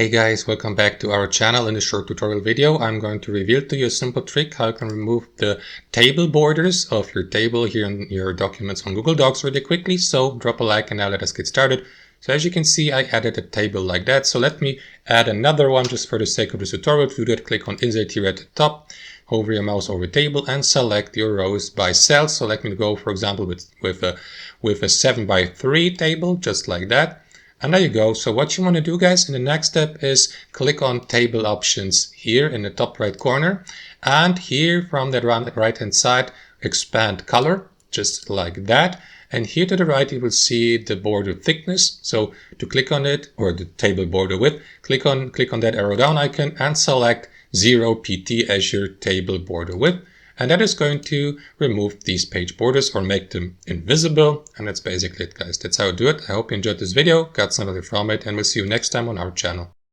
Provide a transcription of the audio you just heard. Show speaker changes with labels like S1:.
S1: Hey guys, welcome back to our channel. In this short tutorial video, I'm going to reveal to you a simple trick how you can remove the table borders of your table here in your documents on Google Docs really quickly. So drop a like and now let us get started. So as you can see, I added a table like that. So let me add another one just for the sake of this tutorial. To do that, click on Insert here at the top, hover your mouse over table and select your rows by cell. So let me go, for example, with a 7 by 3 table, just like that. And there you go. So what you want to do, guys, in the next step is click on table options here in the top right corner. And here from the right hand side, expand color, just like that. And here to the right, you will see the border thickness. So to click on it, or the table border width, click on that arrow down icon and select 0 pt as your table border width. And that is going to remove these page borders or make them invisible. And that's basically it, guys. That's how I do it. I hope you enjoyed this video, got something from it, and we'll see you next time on our channel.